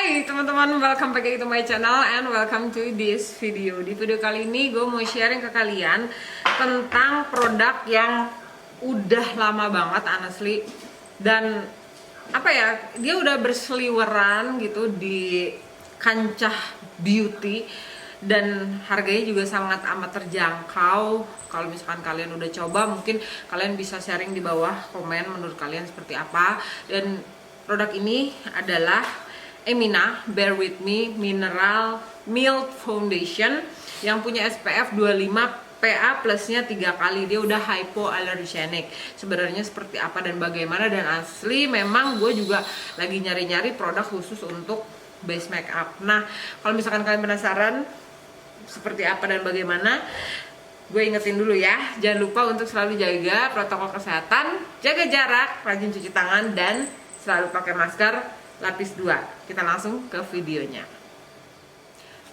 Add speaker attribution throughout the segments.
Speaker 1: Hai teman-teman, welcome back to my channel and welcome to this video. Di video kali ini gue mau sharing ke kalian tentang produk yang udah lama banget honestly. Dan apa ya, dia udah berseliweran gitu di kancah beauty. Dan harganya juga sangat amat terjangkau. Kalau misalkan kalian udah coba, mungkin kalian bisa sharing di bawah komen menurut kalian seperti apa. Dan produk ini adalah Emina Bare With Me Mineral Milk Foundation yang punya SPF 25 PA plusnya 3 kali. Dia udah hypoallergenic. Sebenarnya seperti apa dan bagaimana, dan asli memang gue juga lagi nyari-nyari produk khusus untuk base makeup. Nah, kalau misalkan kalian penasaran seperti apa dan bagaimana, gue ingetin dulu ya, jangan lupa untuk selalu jaga protokol kesehatan, jaga jarak, rajin cuci tangan, dan selalu pakai masker lapis 2. Kita langsung ke videonya.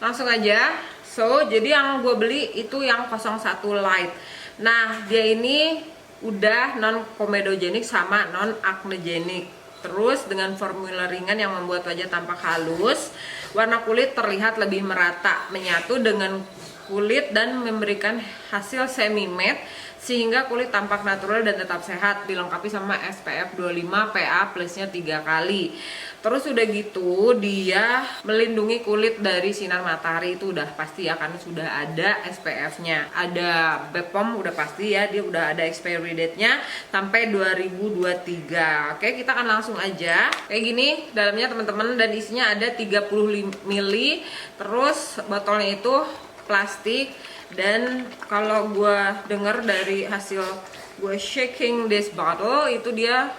Speaker 1: Langsung aja. So, jadi yang gue beli itu yang 01 Light. Nah, dia ini udah non comedogenic sama non acnegenic. Terus dengan formula ringan yang membuat wajah tampak halus, warna kulit terlihat lebih merata, menyatu dengan kulit dan memberikan hasil semi matte sehingga kulit tampak natural dan tetap sehat. Dilengkapi sama SPF 25 PA plusnya 3 kali. Terus udah gitu dia melindungi kulit dari sinar matahari, itu udah pasti ya, karena sudah ada SPF-nya. Ada BPOM udah pasti ya, dia udah ada expiry date-nya sampai 2023. Oke, kita akan langsung aja. Kayak gini dalamnya teman-teman, dan isinya ada 30 ml. Terus botolnya itu plastik. Dan kalau gue dengar dari hasil gue shaking this bottle, itu dia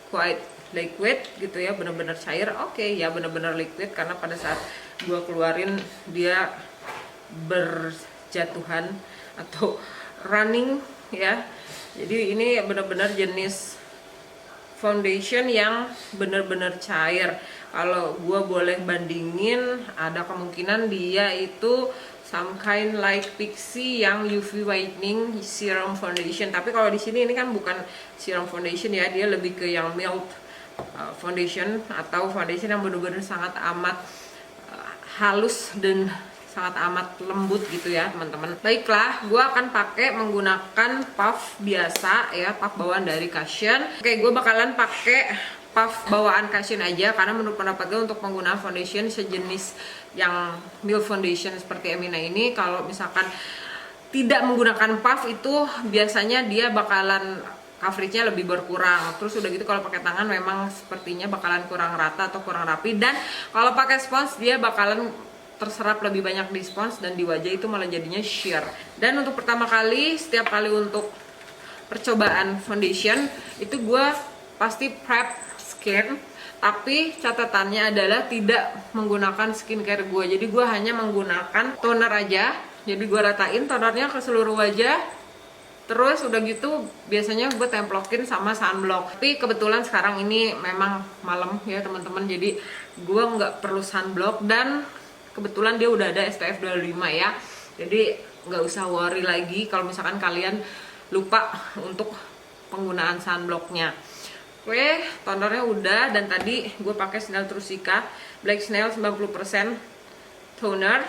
Speaker 1: quite liquid gitu ya, bener-bener cair. Oke, ya bener-bener liquid karena pada saat gue keluarin dia berjatuhan atau running ya. Jadi ini bener-bener jenis foundation yang bener-bener cair. Kalau gue boleh bandingin, ada kemungkinan dia itu some kind like Pixi yang UV whitening serum foundation. Tapi kalau di sini ini kan bukan serum foundation ya, dia lebih ke yang milk foundation atau foundation yang benar-benar sangat amat halus dan sangat amat lembut gitu ya teman-teman. Baiklah, gue akan pakai menggunakan puff biasa ya, puff bawaan dari Cushion. Oke, gue bakalan pakai puff bawaan Cushion aja karena menurut pendapat gue untuk penggunaan foundation sejenis yang milk foundation seperti Emina ini, kalau misalkan tidak menggunakan puff itu biasanya dia bakalan coveragenya lebih berkurang. Terus udah gitu kalau pakai tangan memang sepertinya bakalan kurang rata atau kurang rapi, dan kalau pakai spons dia bakalan terserap lebih banyak di spons dan di wajah itu malah jadinya sheer. Dan untuk pertama kali, setiap kali untuk percobaan foundation itu gue pasti prep skin, tapi catatannya adalah tidak menggunakan skincare gue. Jadi gue hanya menggunakan toner aja. Jadi gue ratain tonernya ke seluruh wajah. Terus udah gitu biasanya gue templokin sama sunblock. Tapi kebetulan sekarang ini memang malam ya teman-teman, jadi gue nggak perlu sunblock, dan kebetulan dia udah ada SPF 25 ya. Jadi nggak usah worry lagi kalau misalkan kalian lupa untuk penggunaan sunblocknya. Oke, tonernya udah, dan tadi gue pakai Snail Trusika Black Snail 90% toner.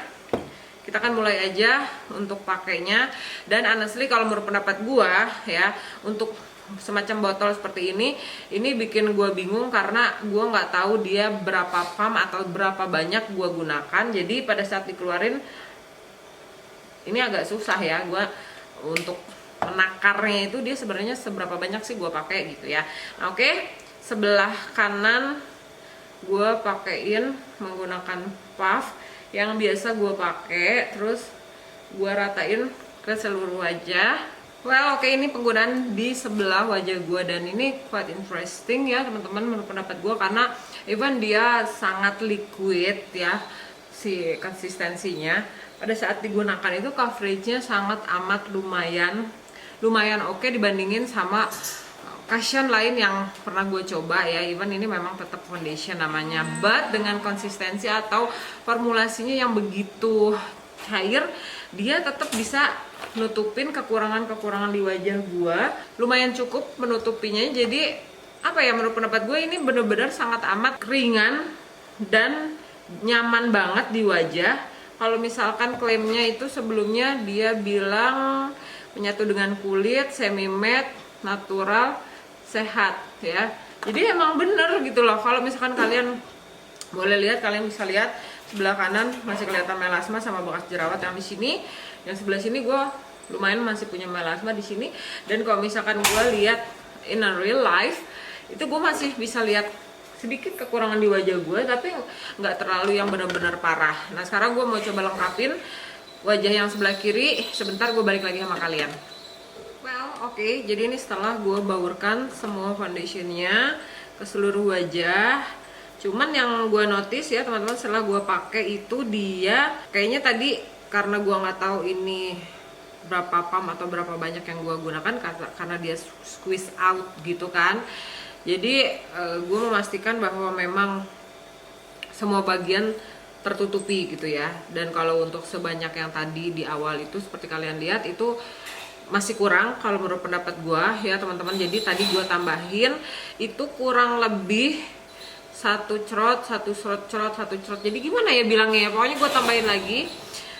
Speaker 1: Kita akan mulai aja untuk pakainya. Dan honestly kalau menurut pendapat gue ya, untuk semacam botol seperti ini bikin gue bingung karena gue nggak tahu dia berapa pump atau berapa banyak gue gunakan. Jadi pada saat dikeluarin ini agak susah ya gue untuk menakarnya, itu dia sebenarnya seberapa banyak sih gue pakai gitu ya. Nah, oke, sebelah kanan gue pakein menggunakan puff yang biasa gue pakai, terus gue ratain ke seluruh wajah. Well, oke, ini penggunaan di sebelah wajah gue, dan ini quite interesting ya teman-teman menurut pendapat gue, karena even dia sangat liquid ya si konsistensinya. Pada saat digunakan itu coveragenya sangat amat lumayan oke dibandingin sama Cushion lain yang pernah gue coba ya. Even ini memang tetap foundation namanya, but dengan konsistensi atau formulasinya yang begitu cair, dia tetap bisa nutupin kekurangan-kekurangan di wajah gue, lumayan cukup menutupinya. Jadi apa ya, menurut pendapat gue ini bener-bener sangat amat ringan dan nyaman banget di wajah. Kalau misalkan klaimnya itu sebelumnya dia bilang menyatu dengan kulit, semi matte, natural, sehat ya. Jadi emang bener gitu loh. Kalau misalkan kalian boleh lihat, kalian bisa lihat sebelah kanan masih kelihatan melasma sama bekas jerawat yang di sini. Yang sebelah sini gue lumayan masih punya melasma di sini. Dan kalau misalkan gue lihat in a real life, itu gue masih bisa lihat sedikit kekurangan di wajah gue, tapi nggak terlalu yang benar-benar parah. Nah sekarang gue mau coba lengkapin wajah yang sebelah kiri. Sebentar gue balik lagi sama kalian. Well, oke, jadi ini setelah gue baurkan semua foundationnya ke seluruh wajah. Cuman yang gue notice ya teman-teman, setelah gue pakai itu dia kayaknya tadi karena gue nggak tahu ini berapa pump atau berapa banyak yang gue gunakan karena dia squeeze out gitu kan. Jadi gue memastikan bahwa memang semua bagian tertutupi gitu ya. Dan kalau untuk sebanyak yang tadi di awal itu seperti kalian lihat itu masih kurang kalau menurut pendapat gue ya teman-teman. Jadi tadi gue tambahin itu kurang lebih satu cerot. Jadi gimana ya bilangnya ya, pokoknya gue tambahin lagi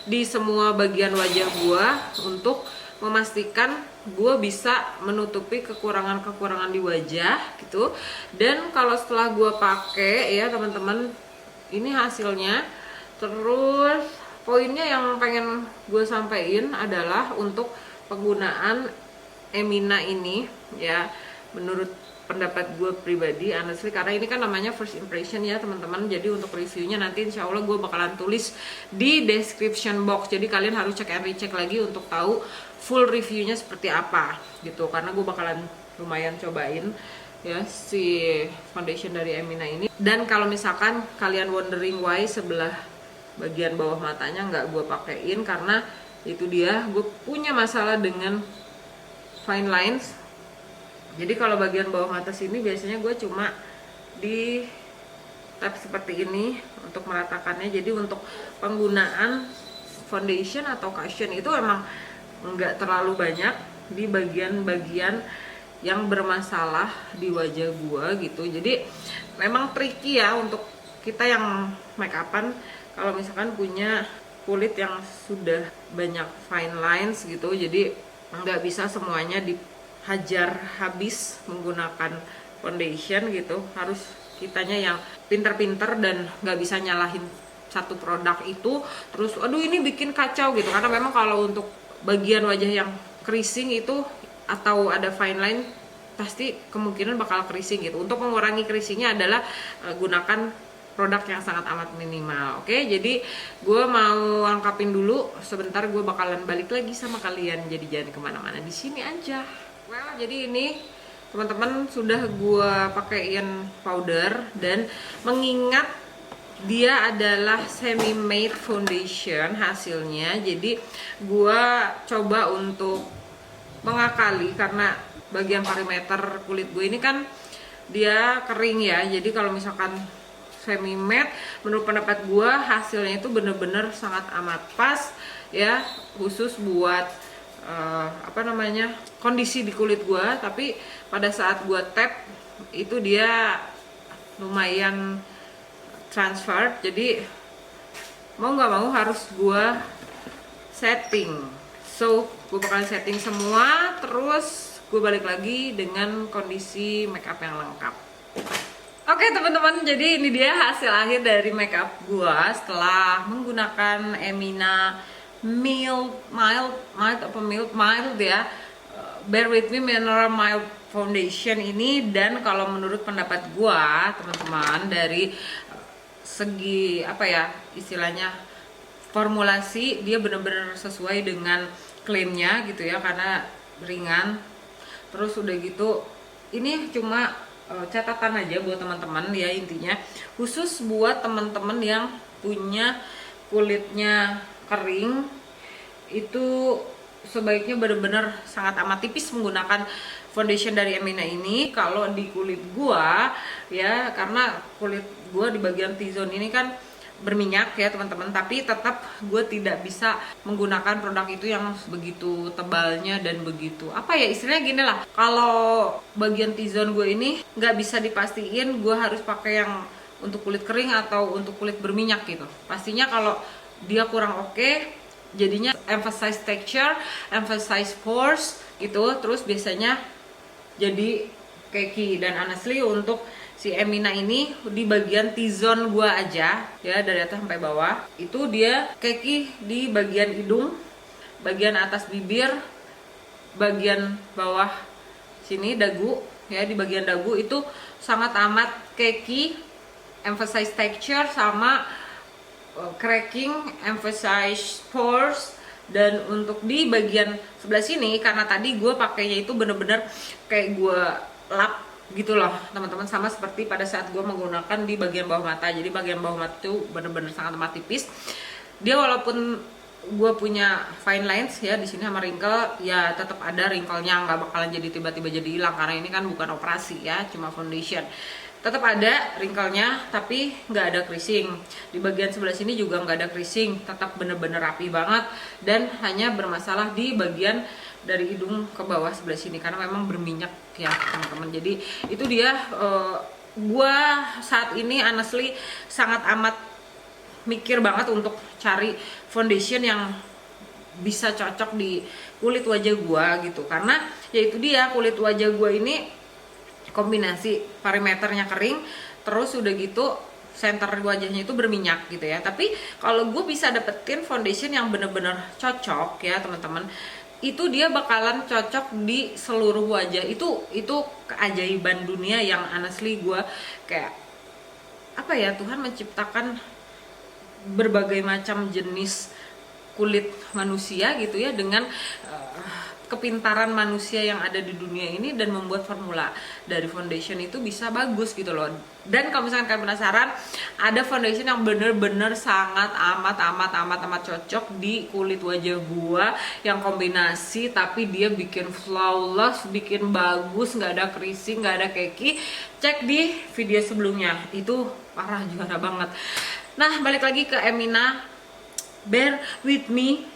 Speaker 1: di semua bagian wajah gue untuk memastikan gue bisa menutupi kekurangan-kekurangan di wajah gitu. Dan kalau setelah gue pakai ya teman-teman, ini hasilnya. Terus poinnya yang pengen gue sampaikan adalah untuk penggunaan Emina ini ya, menurut pendapat gue pribadi honestly, karena ini kan namanya first impression ya teman-teman. Jadi untuk reviewnya nanti insya Allah gue bakalan tulis di description box, jadi kalian harus cek and recheck lagi untuk tahu full reviewnya seperti apa gitu, karena gue bakalan lumayan cobain ya si foundation dari Emina ini. Dan kalau misalkan kalian wondering why sebelah bagian bawah matanya nggak gue pakein, karena itu dia gue punya masalah dengan fine lines. Jadi kalau bagian bawah mata sini biasanya gue cuma di tap seperti ini untuk meratakannya. Jadi untuk penggunaan foundation atau cushion itu emang nggak terlalu banyak di bagian-bagian yang bermasalah di wajah gue gitu. Jadi memang tricky ya untuk kita yang make upan kalau misalkan punya kulit yang sudah banyak fine lines gitu. Jadi nggak bisa semuanya dihajar habis menggunakan foundation gitu. Harus kitanya yang pinter-pinter dan nggak bisa nyalahin satu produk itu terus aduh ini bikin kacau gitu. Karena memang kalau untuk bagian wajah yang creasing itu atau ada fine line pasti kemungkinan bakal creasing gitu. Untuk mengurangi creasingnya adalah gunakan produk yang sangat amat minimal. Oke, jadi gue mau lengkapin dulu. Sebentar gue bakalan balik lagi sama kalian. Jadi jangan kemana-mana, di sini aja. Well, jadi ini teman-teman sudah gue pakaiin powder. Dan mengingat dia adalah semi matte foundation hasilnya, jadi gue coba untuk mengakali karena bagian perimeter kulit gue ini kan dia kering ya. Jadi kalau misalkan semi matte, menurut pendapat gue hasilnya itu bener-bener sangat amat pas ya, khusus buat kondisi di kulit gue. Tapi pada saat gue tap itu dia lumayan transfer, jadi mau nggak mau harus gue setting. So gue bakalan setting semua, terus gue balik lagi dengan kondisi makeup yang lengkap. Oke teman-teman, jadi ini dia hasil akhir dari makeup gue setelah menggunakan Emina mild ya, Bare With Me Mineral Mild Foundation ini. Dan kalau menurut pendapat gue teman-teman, dari segi apa ya istilahnya formulasi, dia benar-benar sesuai dengan klaimnya gitu ya, karena ringan. Terus udah gitu ini cuma catatan aja buat teman-teman ya, intinya khusus buat teman-teman yang punya kulitnya kering itu sebaiknya benar-benar sangat amat tipis menggunakan foundation dari Emina ini. Kalau di kulit gua ya, karena kulit gua di bagian T-zone ini kan berminyak ya teman-teman, tapi tetap gue tidak bisa menggunakan produk itu yang begitu tebalnya dan begitu apa ya istilahnya gini lah. Kalau bagian T-zone gue ini nggak bisa dipastiin gue harus pakai yang untuk kulit kering atau untuk kulit berminyak gitu. Pastinya kalau dia kurang oke, jadinya emphasize texture, emphasize pores gitu, terus biasanya jadi cakey. Dan honestly untuk si Emina ini di bagian T-zone gua aja ya, dari atas sampai bawah itu dia cakey di bagian hidung, bagian atas bibir, bagian bawah sini dagu ya, di bagian dagu itu sangat amat cakey, emphasize texture sama cracking, emphasize pores. Dan untuk di bagian sebelah sini, karena tadi gue pakainya itu bener-bener kayak gue lap gitu loh teman-teman, sama seperti pada saat gue menggunakan di bagian bawah mata. Jadi bagian bawah mata itu bener-bener sangat amat tipis. Dia walaupun gue punya fine lines ya di sini sama wrinkle, ya tetap ada wrinkle-nya, nggak bakalan jadi tiba-tiba jadi hilang karena ini kan bukan operasi ya, cuma foundation. Tetap ada wrinkle-nya tapi nggak ada creasing. Di bagian sebelah sini juga nggak ada creasing, tetap bener-bener rapi banget. Dan hanya bermasalah di bagian dari hidung ke bawah sebelah sini karena memang berminyak ya teman-teman. Jadi itu dia, gua saat ini honestly sangat amat mikir banget untuk cari foundation yang bisa cocok di kulit wajah gua gitu. Karena ya itu dia, kulit wajah gua ini kombinasi perimeternya kering, terus udah gitu center wajahnya itu berminyak gitu ya. Tapi kalau gue bisa dapetin foundation yang bener-bener cocok ya teman-teman, itu dia bakalan cocok di seluruh wajah. Itu keajaiban dunia yang honestly gue kayak apa ya, Tuhan menciptakan berbagai macam jenis kulit manusia gitu ya, dengan kepintaran manusia yang ada di dunia ini, dan membuat formula dari foundation itu bisa bagus gitu loh. Dan kalau misalkan kalian penasaran, ada foundation yang bener-bener sangat amat cocok di kulit wajah gua, yang kombinasi tapi dia bikin flawless, bikin bagus, nggak ada creasing, nggak ada cakey. Cek di video sebelumnya, itu parah, juara banget. Nah balik lagi ke Emina, bear with me.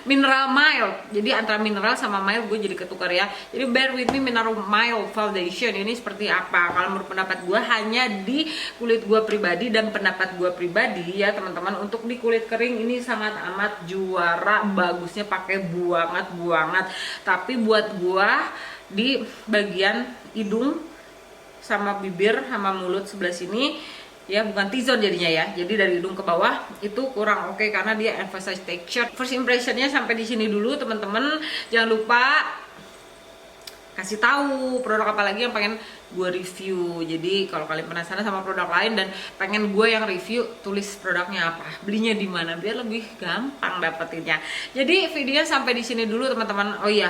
Speaker 1: Mineral mild, jadi antara mineral sama mild gue jadi ketukar ya. Jadi bear with me mineral mild foundation ini seperti apa. Kalau menurut pendapat gue, hanya di kulit gue pribadi dan pendapat gue pribadi ya teman-teman, untuk di kulit kering ini sangat amat juara, bagusnya pakai banget. Tapi buat gue di bagian hidung sama bibir sama mulut sebelah sini ya, bukan T-zone jadinya ya, jadi dari hidung ke bawah itu kurang oke karena dia emphasize texture. First impressionnya sampai di sini dulu teman-teman. Jangan lupa kasih tahu produk apa lagi yang pengen gue review. Jadi kalau kalian penasaran sama produk lain dan pengen gue yang review, tulis produknya apa, belinya di mana, biar lebih gampang dapetinnya. Jadi videonya sampai di sini dulu teman-teman. Oh iya,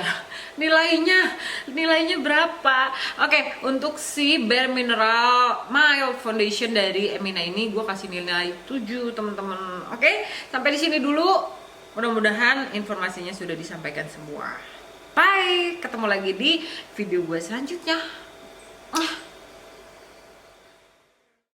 Speaker 1: nilainya berapa? Oke, untuk si Bare Mineral Mild Foundation dari Emina ini gue kasih nilai 7 teman-teman. Oke, sampai di sini dulu. Mudah-mudahan informasinya sudah disampaikan semua. Bye, ketemu lagi di video gue selanjutnya.